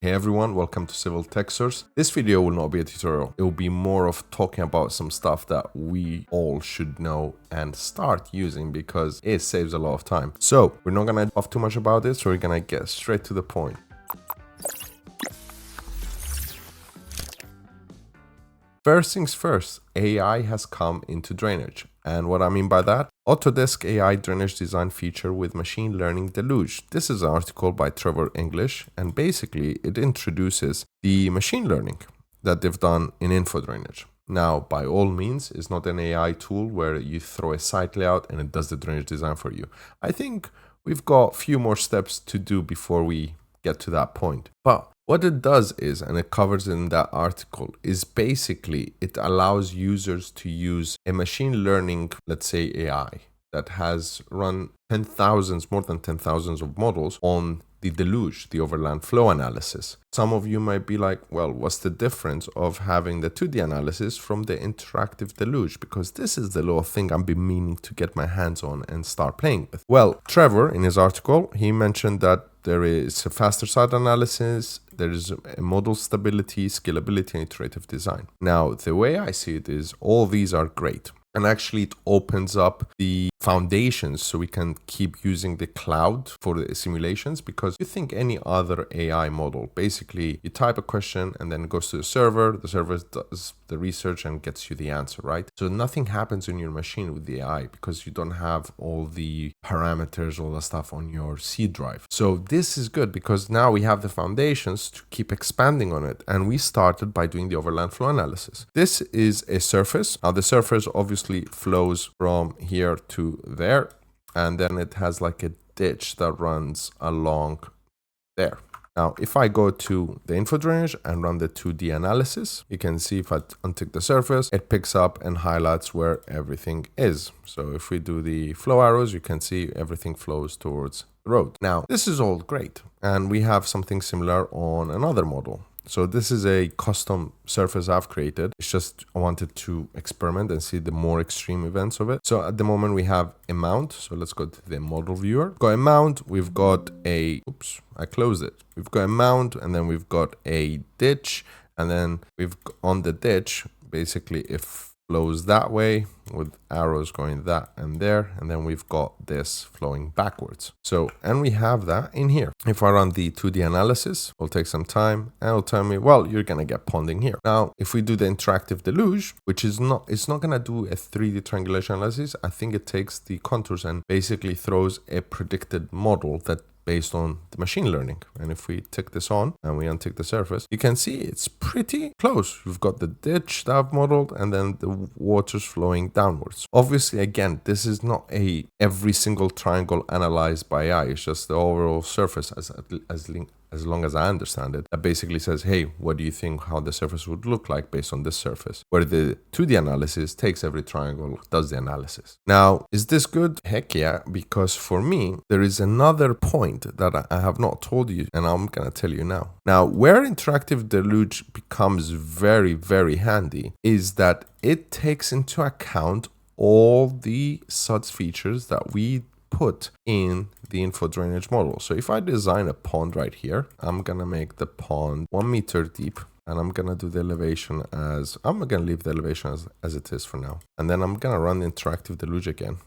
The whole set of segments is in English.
Hey everyone, welcome to Civil Tech Source. This video will not be a tutorial. It will be more of talking about some stuff that we all should know and start using because it saves a lot of time. So we're not gonna talk too much about this, so we're gonna get straight to the point. First things first, AI has come into drainage. And what I mean by that, AutoDesk AI drainage design feature with machine learning Deluge. This is an article by Trevor English, and basically it introduces the machine learning that they've done in InfoDrainage. Now, by all means, it's not an AI tool where you throw a site layout and it does the drainage design for you. I think we've got a few more steps to do before we get to that point. But what it does is, and it covers in that article, is basically it allows users to use a machine learning, let's say AI, that has run more than 10,000 of models on the Deluge, the overland flow analysis. Some of you might be like, well, what's the difference of having the 2D analysis from the interactive Deluge? Because this is the little thing I've been meaning to get my hands on and start playing with. Well, Trevor, in his article, he mentioned that there is a faster site analysis, there is a model stability, scalability, and iterative design. Now, the way I see it is all these are great. And actually, it opens up the foundations so we can keep using the cloud for the simulations, because you think any other AI model, basically you type a question and then it goes to the server does the research and gets you the answer, right? So nothing happens in your machine with the AI because you don't have all the parameters, all the stuff on your C drive. So this is good because now we have the foundations to keep expanding on it. And we started by doing the overland flow analysis. This is a surface. Now the surface obviously flows from here to there, and then it has like a ditch that runs along there. Now, if I go to the InfoDrainage and run the 2D analysis, you can see if I untick the surface, it picks up and highlights where everything is. So if we do the flow arrows, you can see everything flows towards the road. Now, this is all great. And we have something similar on another model. So this is a custom surface I've created. It's just I wanted to experiment and see the more extreme events of it. So at the moment we have a mount. So let's go to the model viewer. We've got a mount. We've got a, oops, I closed it. We've got a mount, and then we've got a ditch, and then we've on the ditch, basically it flows that way with arrows going that and there, and then we've got this flowing backwards. So, and we have that in here. If I run the 2D analysis, it'll take some time and it'll tell me, well, you're gonna get ponding here. Now, if we do the interactive Deluge, which is it's not gonna do a 3D triangulation analysis. I think it takes the contours and basically throws a predicted model that based on the machine learning. And if we tick this on and we untick the surface, you can see it's pretty close. We've got the ditch that I've modeled and then the water's flowing downwards. Obviously, again, this is not every single triangle analyzed by AI. It's just the overall surface as long as I understand it, that basically says, hey, what do you think how the surface would look like based on this surface? Where the 2D analysis takes every triangle, does the analysis. Now, is this good? Heck yeah, because for me, there is another point that I have not told you, and I'm gonna tell you now. Now, where interactive Deluge becomes very, very handy is that it takes into account all the SuDS features that we put in the InfoDrainage model. So if I design a pond right here, I'm gonna make the pond 1 meter deep, and I'm gonna do the elevation I'm gonna leave the elevation as it is for now. And then I'm gonna run the interactive Deluge again.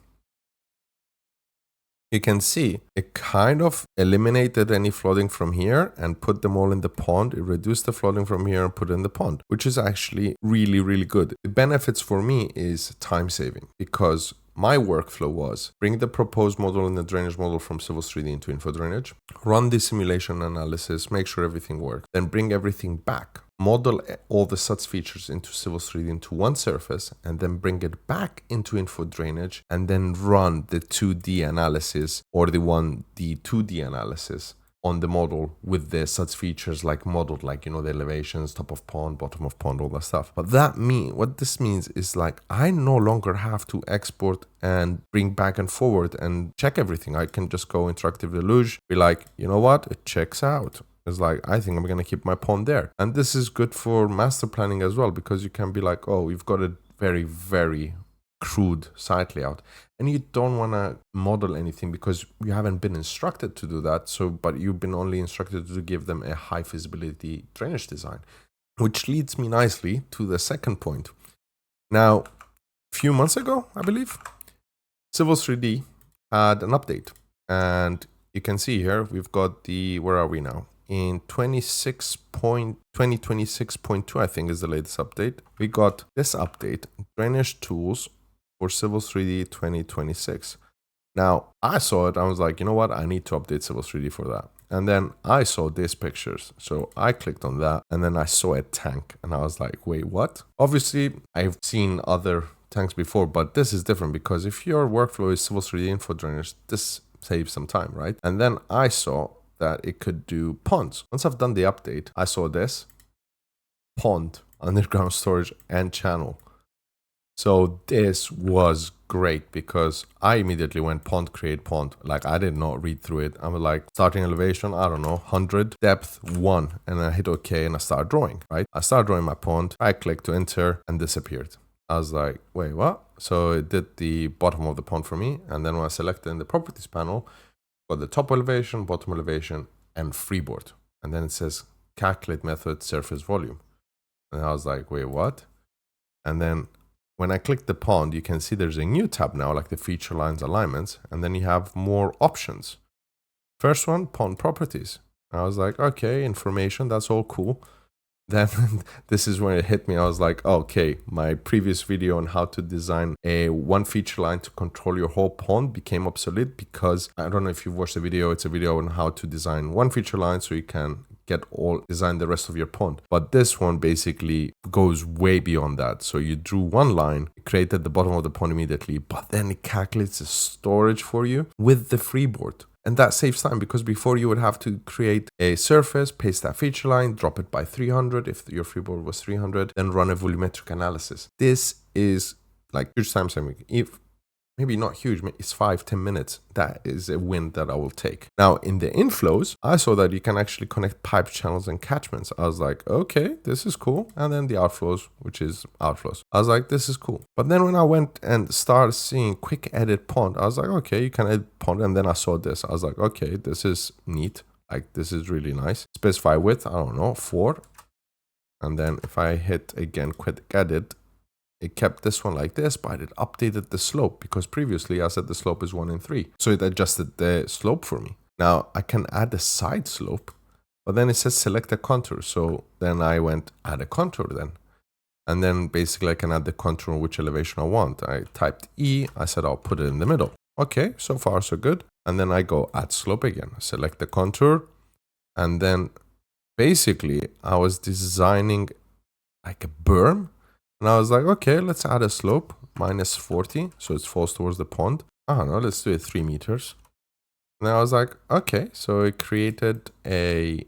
You can see it kind of eliminated any flooding from here and put them all in the pond. It reduced the flooding from here and put it in the pond, which is actually really, really good. The benefits for me is time saving, because my workflow was bring the proposed model and the drainage model from Civil 3D into InfoDrainage, run the simulation analysis, make sure everything works, then bring everything back, model all the SuDS features into Civil 3D into one surface, and then bring it back into InfoDrainage, and then run the 2D analysis or the 2D analysis on the model with the SuDS features modeled, the elevations, top of pond, bottom of pond, all that stuff. But what this means is I no longer have to export and bring back and forward and check everything. I can just go interactive Deluge, be like, you know what, it checks out. It's I think I'm going to keep my pond there. And this is good for master planning as well, because you can be like, oh, we've got a very, very crude site layout, and you don't want to model anything because you haven't been instructed to do that. But you've been only instructed to give them a high feasibility drainage design, which leads me nicely to the second point. Now, a few months ago, I believe, Civil 3D had an update, and you can see here we've got the, where are we now? In 2026.2, I think, is the latest update. We got this update, Drainage Tools for Civil 3D 2026. Now, I saw it, I was like, you know what? I need to update Civil 3D for that. And then I saw these pictures. So I clicked on that, and then I saw a tank, and I was like, wait, what? Obviously, I've seen other tanks before, but this is different because if your workflow is Civil 3D InfoDrainage, this saves some time, right? And then I saw that it could do ponds. Once I've done the update, I saw this pond, underground storage, and channel. So this was great because I immediately went pond, create pond. Like, I did not read through it. I was like, starting elevation, I don't know, 100, depth 1, and I hit OK and I start drawing, right? I start drawing my pond. I clicked to enter and disappeared. I was like, wait, what? So it did the bottom of the pond for me. And then when I selected in the properties panel, got the top elevation, bottom elevation, and freeboard. And then it says calculate method surface volume. And I was like, wait, what? And then when I click the pond, you can see there's a new tab now, like the feature lines alignments. And then you have more options. First one, pond properties. I was like, okay, information, that's all cool. Then this is when it hit me. I was like, okay, my previous video on how to design a one feature line to control your whole pond became obsolete because I don't know if you've watched the video. It's a video on how to design one feature line so you can design the rest of your pond. But this one basically goes way beyond that. So you drew one line, it created the bottom of the pond immediately, but then it calculates the storage for you with the freeboard. And that saves time because before you would have to create a surface, paste that feature line, drop it by 300 if your freeboard was 300, then run a volumetric analysis. This is like huge time saving. If maybe not huge, it's 5-10 minutes. That is a win that I will take. Now in the inflows, I saw that you can actually connect pipe channels and catchments. I was like, okay, this is cool. And then the outflows, which is outflows. I was like, this is cool. But then when I went and started seeing quick edit pond, I was like, okay, you can edit pond. And then I saw this. I was like, okay, this is neat. Like, this is really nice. Specify width, I don't know, 4. And then if I hit again, quick edit, it kept this one like this, but it updated the slope because previously I said the slope is 1 in 3. So it adjusted the slope for me. Now I can add a side slope, but then it says select a contour. So then I went add a contour then. And then basically I can add the contour on which elevation I want. I typed E, I said I'll put it in the middle. Okay, so far so good. And then I go add slope again, select the contour. And then basically I was designing like a berm. And I was like, okay, let's add a slope, -40, so it falls towards the pond. I don't know, let's do it 3 meters. And I was like, okay, so it created a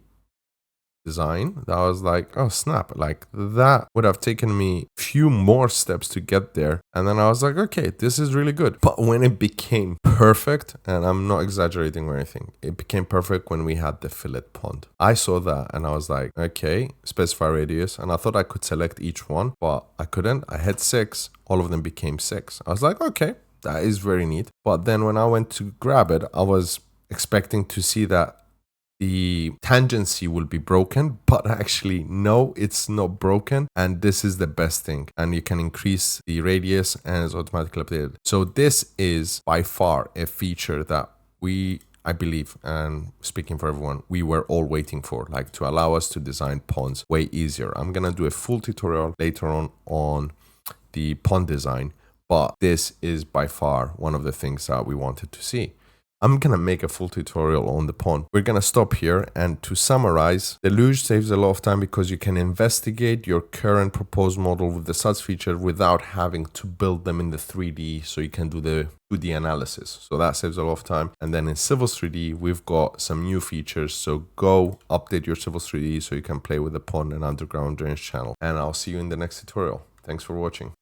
design that I was like, oh snap, like that would have taken me a few more steps to get there. And then I was like, okay, this is really good. But when it became perfect, and I'm not exaggerating or anything, it became perfect when we had the fillet pond. I saw that and I was like, okay, specify radius. And I thought I could select each one, but I couldn't. I had 6, all of them became 6. I was like, okay, that is very neat. But then when I went to grab it, I was expecting to see that the tangency will be broken, but actually no, it's not broken. And this is the best thing. And you can increase the radius and it's automatically updated. So this is by far a feature that I believe, and speaking for everyone, we were all waiting for, like to allow us to design ponds way easier. I'm gonna do a full tutorial later on the pond design, but this is by far one of the things that we wanted to see. I'm going to make a full tutorial on the pond. We're going to stop here, and to summarize, Deluge saves a lot of time because you can investigate your current proposed model with the SuDS feature without having to build them in the 3D, so you can do the 2D analysis. So that saves a lot of time. And then in Civil 3D, we've got some new features. So go update your Civil 3D so you can play with the pond and underground drainage channel. And I'll see you in the next tutorial. Thanks for watching.